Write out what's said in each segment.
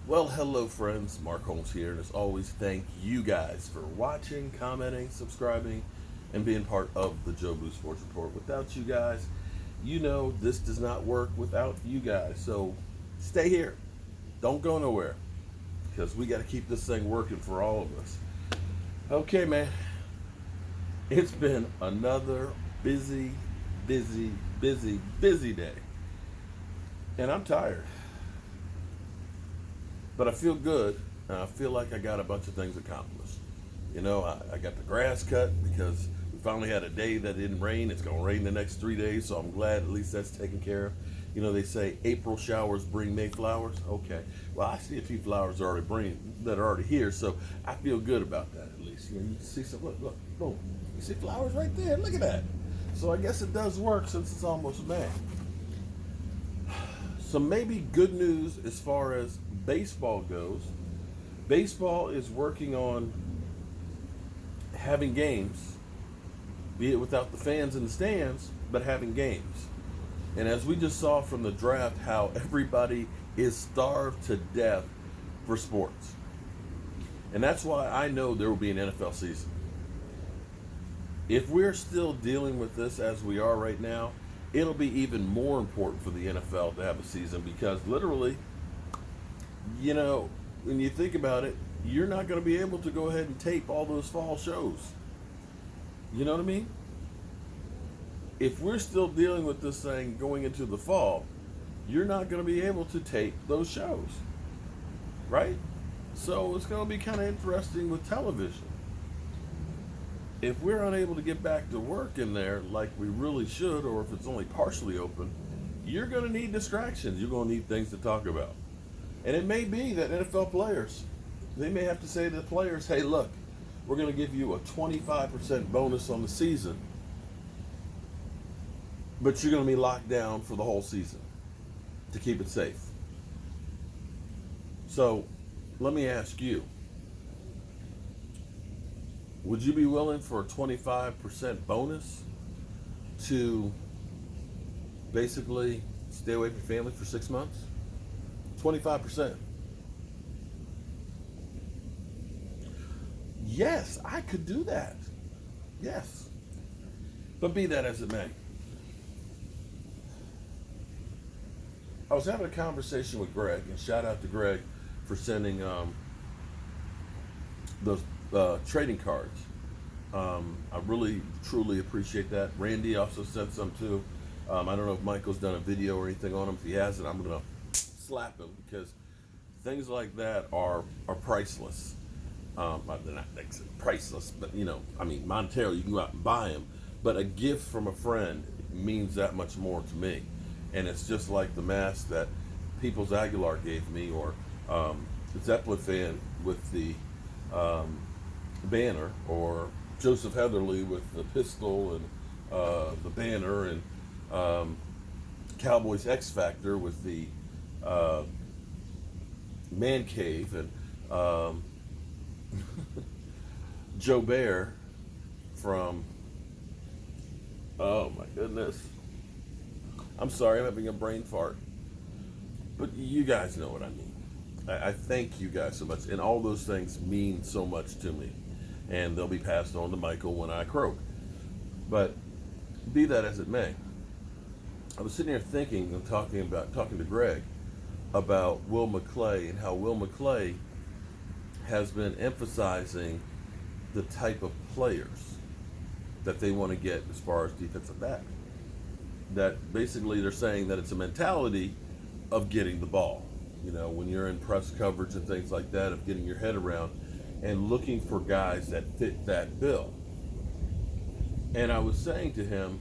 Well, hello, friends. Mark Holmes here, and as always, thank you guys for watching, commenting, subscribing, and being part of the Joe Blue Sports Report. Without you guys, this does not work without you guys. So stay here. Don't go nowhere because we got to keep this thing working for all of us. Okay, man. It's been another busy, busy day. And I'm tired. But I feel good, and I feel like I got a bunch of things accomplished. I got the grass cut because we finally had a day that didn't rain. It's going to rain the next 3 days, so I'm glad at least that's taken care of. They say April showers bring May flowers. Okay, well, I see a few flowers that are already here, so I feel good about that at least. You see some, look, boom. You see flowers right there. Look at that. So I guess it does work since it's almost May. So maybe good news as far as baseball goes. Baseball is working on having games, be it without the fans in the stands, but having games. And as we just saw from the draft, how everybody is starved to death for sports. And that's why I know there will be an NFL season. If we're still dealing with this as we are right now, it'll be even more important for the NFL to have a season because literally, when you think about it, you're not going to be able to go ahead and tape all those fall shows. You know what I mean? If we're still dealing with this thing going into the fall, you're not going to be able to tape those shows. Right? So it's going to be kind of interesting with television. If we're unable to get back to work in there like we really should, or if it's only partially open, you're going to need distractions. You're going to need things to talk about. And it may be that NFL players, they may have to say to the players, hey, look, we're going to give you a 25% bonus on the season, but you're going to be locked down for the whole season to keep it safe. So let me ask you, would you be willing for a 25% bonus to basically stay away from family for 6 months? 25%. Yes, I could do that. Yes. But be that as it may. I was having a conversation with Greg, and shout out to Greg for sending those trading cards. I really, truly appreciate that. Randy also sent some too. I don't know if Michael's done a video or anything on them. If he hasn't, I'm going to slap him because things like that are priceless. They're not priceless, but monetarily you can go out and buy them. But a gift from a friend means that much more to me. And it's just like the mask that Peoples Aguilar gave me, or Zeppelin fan with the banner, or Joseph Heatherly with the pistol and the banner, and Cowboys X Factor with the man cave, and Joe Bear from, oh my goodness, I'm sorry, I'm having a brain fart, but you guys know what I mean. I thank you guys so much, and all those things mean so much to me, and they'll be passed on to Michael when I croak. But be that as it may, I was sitting here thinking and talking to Greg about Will McClay and how Will McClay has been emphasizing the type of players that they want to get as far as defensive back. That basically they're saying that it's a mentality of getting the ball. When you're in press coverage and things like that, of getting your head around and looking for guys that fit that bill. And I was saying to him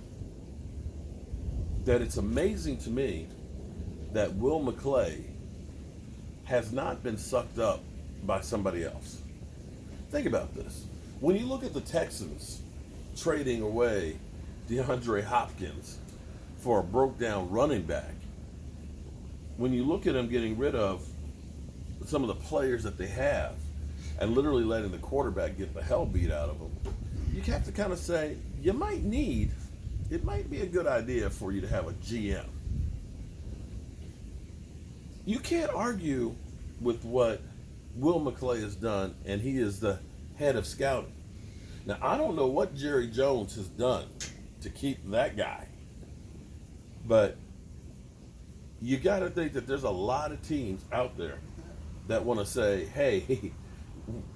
that it's amazing to me that Will McClay has not been sucked up by somebody else. Think about this. When you look at the Texans trading away DeAndre Hopkins for a broke down running back, when you look at them getting rid of some of the players that they have and literally letting the quarterback get the hell beat out of them, you have to kind of say, it might be a good idea for you to have a GM. You can't argue with what Will McClay has done, and he is the head of scouting. Now, I don't know what Jerry Jones has done to keep that guy, but you got to think that there's a lot of teams out there that want to say, hey,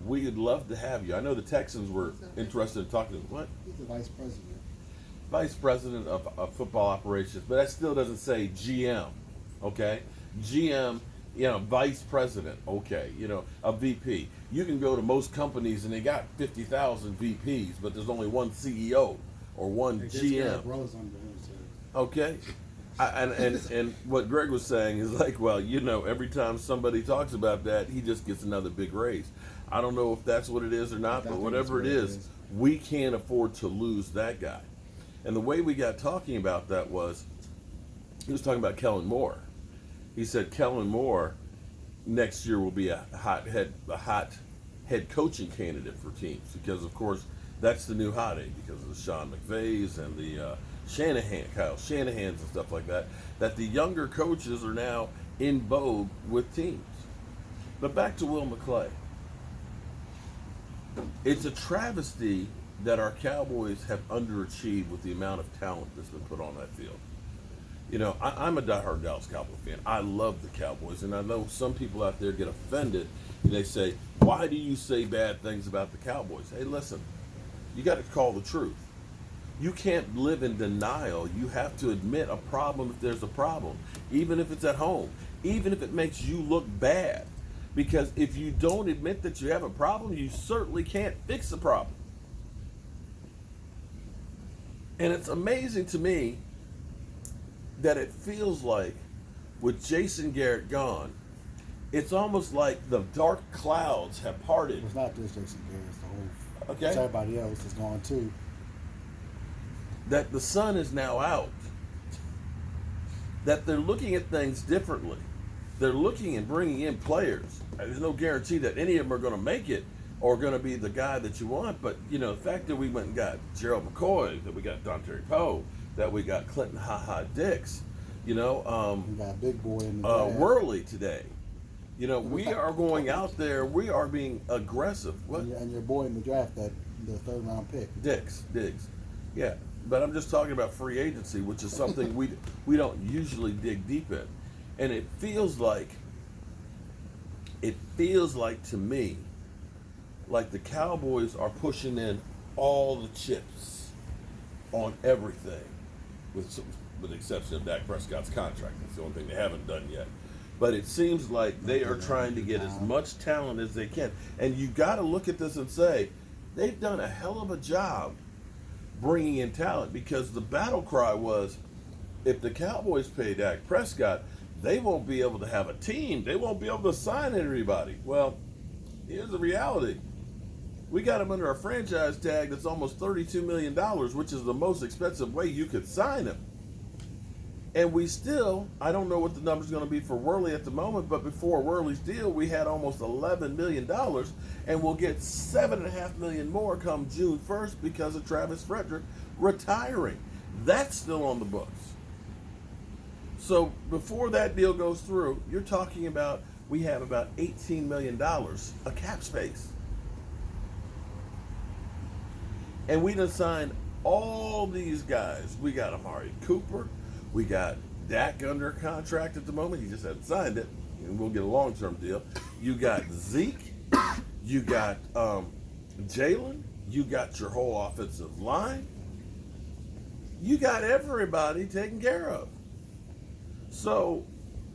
we'd love to have you. I know the Texans were interested in talking to him. What? He's the vice president. Vice president of football operations, but that still doesn't say GM, okay? GM, vice president, okay, a VP. You can go to most companies and they got 50,000 VPs, but there's only one CEO or one GM. Okay? And what Greg was saying is like, well, every time somebody talks about that, he just gets another big raise. I don't know if that's what it is or not, but whatever it is, we can't afford to lose that guy. And the way we got talking about that was, he was talking about Kellen Moore. He said Kellen Moore next year will be a hot head coaching candidate for teams because, of course, that's the new hot egg because of the Sean McVays and the Kyle Shanahan's and stuff like that, that the younger coaches are now in vogue with teams. But back to Will McClay. It's a travesty that our Cowboys have underachieved with the amount of talent that's been put on that field. I'm a diehard Dallas Cowboy fan. I love the Cowboys, and I know some people out there get offended and they say, why do you say bad things about the Cowboys? Hey, listen, you got to call the truth. You can't live in denial. You have to admit a problem if there's a problem, even if it's at home, even if it makes you look bad. Because if you don't admit that you have a problem, you certainly can't fix the problem. And it's amazing to me that it feels like with Jason Garrett gone, it's almost like the dark clouds have parted. It's not just Jason Garrett, it's the whole. Okay. It's everybody else is gone too. That the sun is now out. That they're looking at things differently. They're looking and bringing in players. There's no guarantee that any of them are going to make it or going to be the guy that you want. But, the fact that we went and got Gerald McCoy, that we got Dontae Poe, that we got Clinton Ha Dix, we got Big Boy in the Worley today. We are going out there. We are being aggressive. What? And your boy in the draft, the third round pick. Diggs. Yeah. But I'm just talking about free agency, which is something we don't usually dig deep in. And it feels like to me, like the Cowboys are pushing in all the chips on everything, with the exception of Dak Prescott's contract. That's the only thing they haven't done yet. But it seems like they are trying to get as much talent as they can. And you got to look at this and say, they've done a hell of a job bringing in talent, because the battle cry was, if the Cowboys pay Dak Prescott, they won't be able to have a team. They won't be able to sign everybody. Well, here's the reality. We got him under a franchise tag that's almost $32 million, which is the most expensive way you could sign him. And we still, I don't know what the number's going to be for Worley at the moment, but before Worley's deal, we had almost $11 million, and we'll get $7.5 million more come June 1st because of Travis Frederick retiring. That's still on the books. So before that deal goes through, you're talking about, we have about $18 million of cap space. And we done signed all these guys. We got Amari Cooper. We got Dak under contract at the moment. He just hasn't signed it. And we'll get a long-term deal. You got Zeke. You got Jalen. You got your whole offensive line. You got everybody taken care of. So,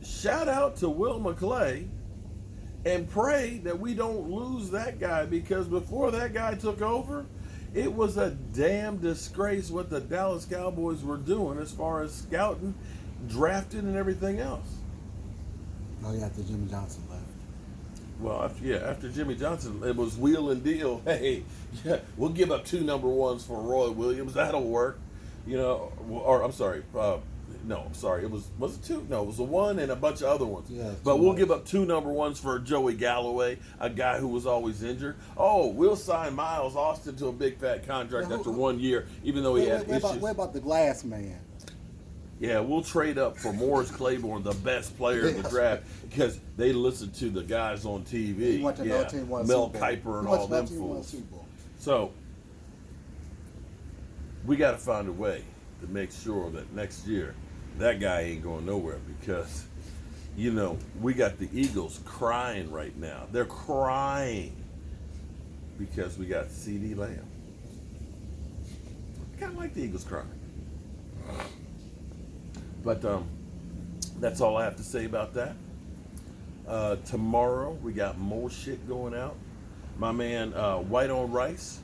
shout out to Will McClay and pray that we don't lose that guy, because before that guy took over, it was a damn disgrace what the Dallas Cowboys were doing as far as scouting, drafting, and everything else. Oh, yeah, after Jimmy Johnson left. Well, after Jimmy Johnson, it was wheel and deal. Hey, yeah, we'll give up 2 number ones for Roy Williams. That'll work. Or I'm sorry. It was it 2? No, it was a 1 and a bunch of other ones. Yeah, but we'll give up 2 number ones for Joey Galloway, a guy who was always injured. Oh, we'll sign Miles Austin to a big fat contract after 1 year, even though he had issues. What about the glass man? Yeah, we'll trade up for Morris Claiborne, the best player in the draft, because they listen to the guys on TV. He went to yeah, another team, won a Mel Super Bowl. Kiper and He went all to another them team, won a fools. Super Bowl. So we got to find a way to make sure that next year that guy ain't going nowhere, because you know we got the Eagles crying right now. They're crying because we got CD Lamb. I kind of like the Eagles crying. But that's all I have to say about that. Tomorrow we got more shit going out. My man White on Rice,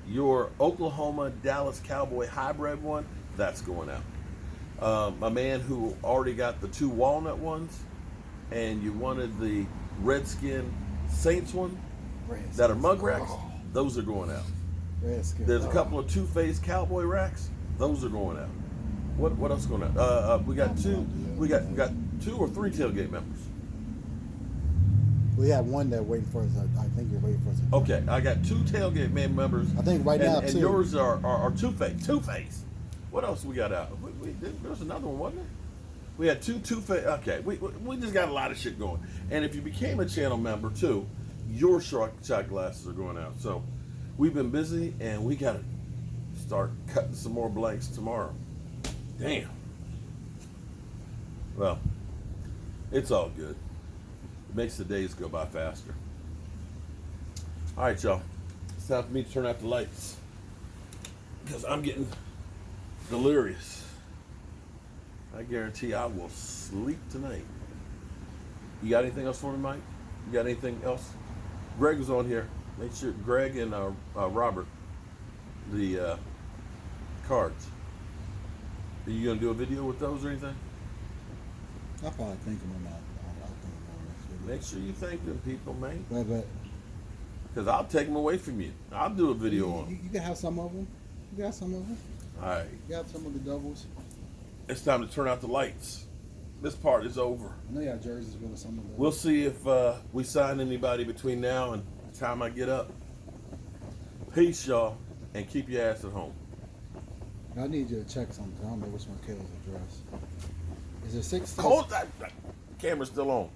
your Oklahoma Dallas Cowboy hybrid one, that's going out. My man who already got the 2 walnut ones, and you wanted the Redskin Saints one Redskins. that are mug racks, Oh, those are going out. Redskins. There's a couple of two-faced cowboy racks. Those are going out. What else going out? We got two. We got 2 or 3 tailgate members. We have one that waiting for us. I think you're waiting for us. Okay, I got 2 tailgate members. I think right now, and too. yours are two-faced. Two-faced. What else we got out? There was another one, wasn't there? We had two-faced. Okay, we just got a lot of shit going. And if you became a channel member too, your shot glasses are going out. So we've been busy, and we got to start cutting some more blanks tomorrow. Damn. Well, it's all good. It makes the days go by faster. All right, y'all. It's time for me to turn out the lights, because I'm getting delirious. I guarantee I will sleep tonight. You got anything else for me, Mike? You got anything else? Greg was on here. Make sure Greg and Robert, the cards. Are you gonna do a video with those or anything? I'll probably think of them. I'll think of them next video. Make sure you thank them people, man. But Because I'll take them away from you. I'll do a video on them. you can have some of them. You got some of them. All right. You got some of the doubles. It's time to turn out the lights. This part is over. I know you got jerseys with some of them. We'll see if we sign anybody between now and the time I get up. Peace, y'all, and keep your ass at home. I need you to check something. I don't know which one Kayla's address. Is it 6? Hold that. Camera's still on.